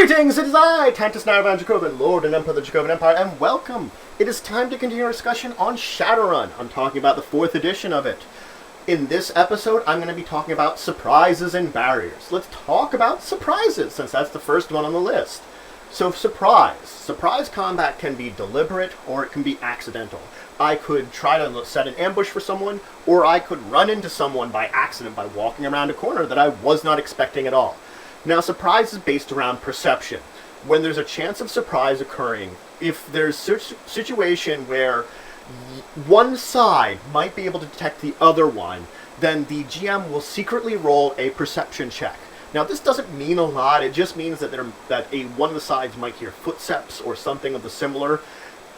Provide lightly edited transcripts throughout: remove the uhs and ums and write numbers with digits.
Greetings, it is I, Tantus Naravan Dracovin, Lord and Emperor of the Dracovin Empire, and welcome! It is time to continue our discussion on Shadowrun. I'm talking about the 4th edition of it. In this episode, I'm going to be talking about surprises and barriers. Let's talk about surprises, since that's the first one on the list. So, surprise. Surprise combat can be deliberate, or it can be accidental. I could try to set an ambush for someone, or I could run into someone by accident by walking around a corner that I was not expecting at all. Now, surprise is based around perception. When there's a chance of surprise occurring, if there's such a situation where one side might be able to detect the other one, then the GM will secretly roll a perception check. Now, this doesn't mean a lot. It just means that one of the sides might hear footsteps or something of the similar,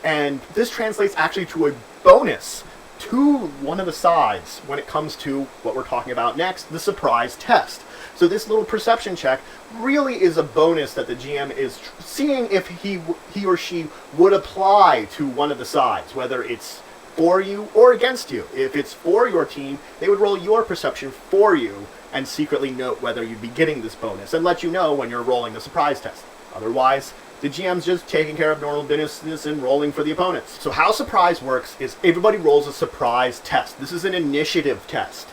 and this translates actually to a bonus to one of the sides when it comes to what we're talking about next, the surprise test. So this little perception check really is a bonus that the GM is seeing if he or she would apply to one of the sides, whether it's for you or against you. If it's for your team, they would roll your perception for you and secretly note whether you'd be getting this bonus and let you know when you're rolling the surprise test. Otherwise, the GM's just taking care of normal business and rolling for the opponents. So how surprise works is everybody rolls a surprise test. This is an initiative test.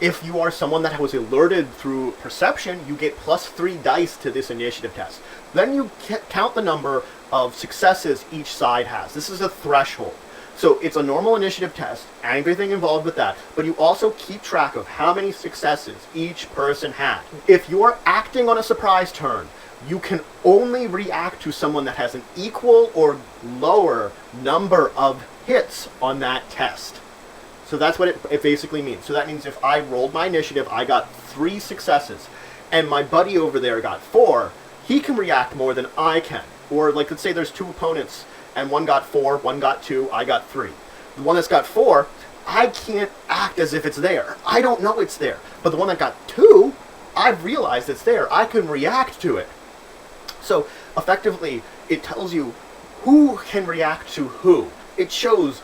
If you are someone that was alerted through perception, you get +3 dice to this initiative test. Then you count the number of successes each side has. This is a threshold. So it's a normal initiative test, everything involved with that, but you also keep track of how many successes each person had. If you're acting on a surprise turn, you can only react to someone that has an equal or lower number of hits on that test. So that's what it basically means. So that means if I rolled my initiative, I got 3 successes, and my buddy over there got 4, he can react more than I can. Or like, let's say there's 2 opponents, and one got 4, one got 2, I got 3. The one that's got 4, I can't act as if it's there. I don't know it's there. But the one that got 2, I've realized it's there. I can react to it. So effectively, it tells you who can react to who. It shows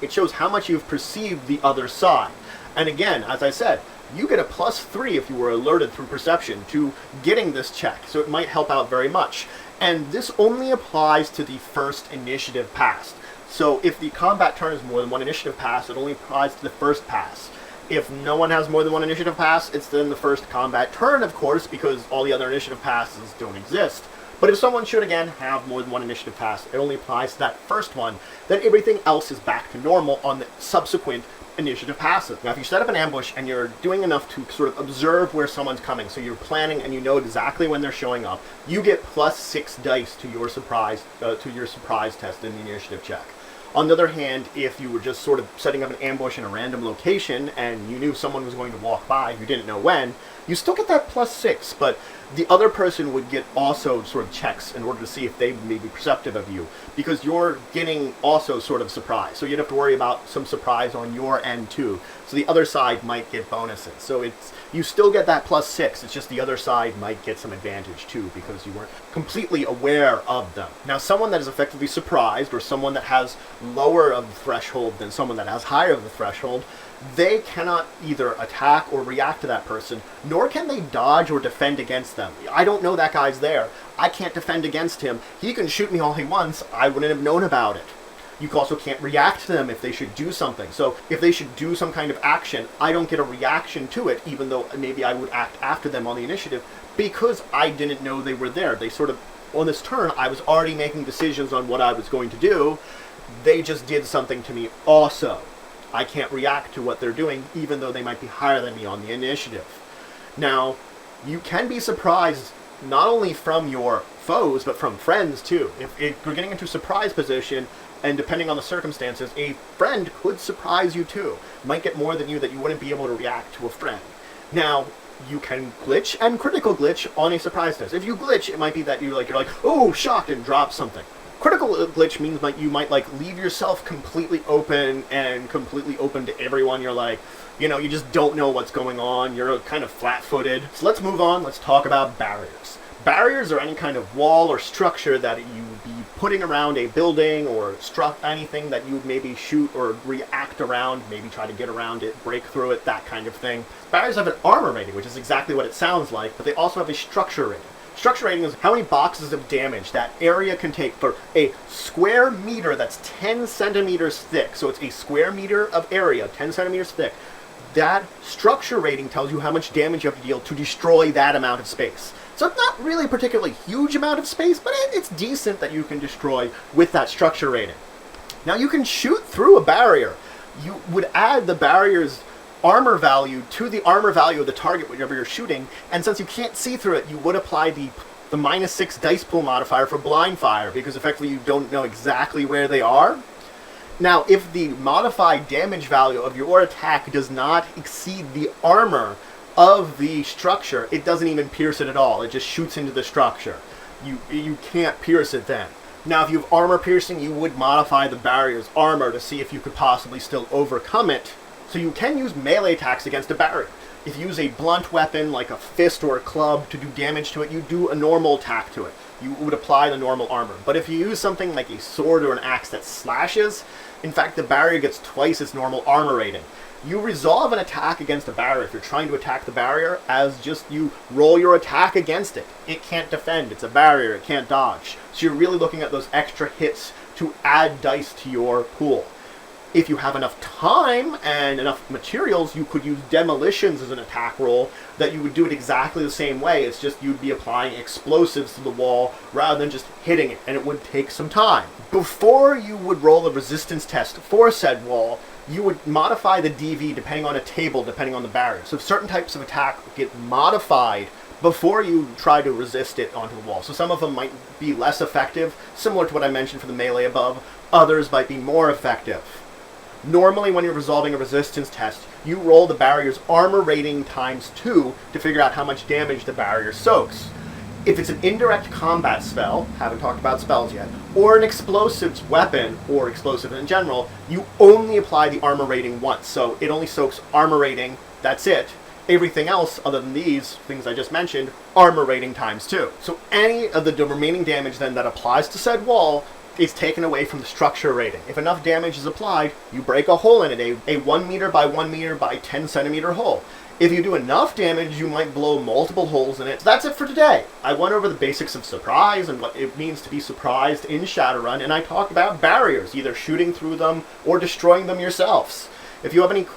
it shows how much you've perceived the other side. And again, as I said, you get a +3 if you were alerted through perception to getting this check, so it might help out very much. And this only applies to the first initiative passed. So if the combat turn is more than 1 initiative pass, it only applies to the first pass. If no one has more than 1 initiative pass, it's then the first combat turn, of course, because all the other initiative passes don't exist. But if someone should, again, have more than 1 initiative pass, it only applies to that first one. Then everything else is back to normal on the subsequent initiative passes. Now, if you set up an ambush and you're doing enough to sort of observe where someone's coming, so you're planning and you know exactly when they're showing up, you get +6 dice to your surprise test in the initiative check. On the other hand, if you were just sort of setting up an ambush in a random location and you knew someone was going to walk by, you didn't know when, you still get that +6, but the other person would get also sort of checks in order to see if they may be perceptive of you, because you're getting also sort of surprise. So you'd have to worry about some surprise on your end too. So the other side might get bonuses. So you still get that +6, it's just the other side might get some advantage too, because you weren't completely aware of them. Now, someone that is effectively surprised, or someone that has lower of the threshold than someone that has higher of the threshold, they cannot either attack or react to that person, nor can they dodge or defend against them. I don't know that guy's there. I can't defend against him. He can shoot me all he wants. I wouldn't have known about it. You also can't react to them if they should do something. So if they should do some kind of action, I don't get a reaction to it, even though maybe I would act after them on the initiative, because I didn't know they were there. They sort of, on this turn, I was already making decisions on what I was going to do. They just did something to me also. I can't react to what they're doing, even though they might be higher than me on the initiative. Now, you can be surprised not only from your foes, but from friends too. If you're getting into surprise position, and depending on the circumstances, a friend could surprise you too. Might get more than you that you wouldn't be able to react to a friend. Now, you can glitch and critical glitch on a surprise test. If you glitch, it might be that you're like, oh, shocked, and drop something. Critical glitch means you might leave yourself completely open to everyone. You're like, you just don't know what's going on. You're kind of flat-footed. So let's move on. Let's talk about barriers. Barriers are any kind of wall or structure that you'd be putting around a building, or anything that you would maybe shoot or react around, maybe try to get around it, break through it, that kind of thing. Barriers have an armor rating, which is exactly what it sounds like, but they also have a structure rating. Structure rating is how many boxes of damage that area can take for a square meter that's 10 centimeters thick. So it's a square meter of area, 10 centimeters thick. That structure rating tells you how much damage you have to deal to destroy that amount of space. So it's not really a particularly huge amount of space, but it's decent that you can destroy with that structure rating. Now you can shoot through a barrier. You would add the barrier's armor value to the armor value of the target whenever you're shooting, and since you can't see through it, you would apply the -6 dice pool modifier for blind fire, because effectively you don't know exactly where they are. Now, if the modified damage value of your attack does not exceed the armor of the structure, it doesn't even pierce it at all. It just shoots into the structure. You can't pierce it then. Now, if you have armor piercing, you would modify the barrier's armor to see if you could possibly still overcome it. So you can use melee attacks against a barrier. If you use a blunt weapon like a fist or a club to do damage to it, you do a normal attack to it. You would apply the normal armor. But if you use something like a sword or an axe that slashes, in fact, the barrier gets twice its normal armor rating. You resolve an attack against a barrier if you're trying to attack the barrier as just you roll your attack against it. It can't defend, it's a barrier, it can't dodge. So you're really looking at those extra hits to add dice to your pool. If you have enough time and enough materials, you could use demolitions as an attack roll, that you would do it exactly the same way. It's just you'd be applying explosives to the wall rather than just hitting it, and it would take some time. Before you would roll a resistance test for said wall, you would modify the DV depending on a table, depending on the barrier. So certain types of attack get modified before you try to resist it onto the wall. So some of them might be less effective, similar to what I mentioned for the melee above. Others might be more effective. Normally, when you're resolving a resistance test, you roll the barrier's armor rating ×2 to figure out how much damage the barrier soaks. If it's an indirect combat spell, haven't talked about spells yet, or an explosives weapon, or explosive in general, you only apply the armor rating once. So it only soaks armor rating, that's it. Everything else, other than these things I just mentioned, armor rating ×2. So any of the remaining damage then that applies to said wall is taken away from the structure rating. If enough damage is applied, you break a hole in it, a 1 meter by 1 meter by 10 centimeter hole. If you do enough damage, you might blow multiple holes in it. So that's it for today. I went over the basics of surprise and what it means to be surprised in Shadowrun, and I talked about barriers, either shooting through them or destroying them yourselves. If you have any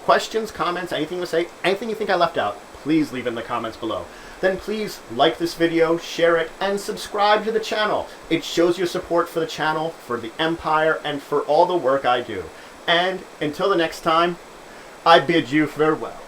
questions, comments, anything to say, anything you think I left out, please leave in the comments below. Then please like this video, share it, and subscribe to the channel. It shows your support for the channel, for the Empire, and for all the work I do. And until the next time, I bid you farewell.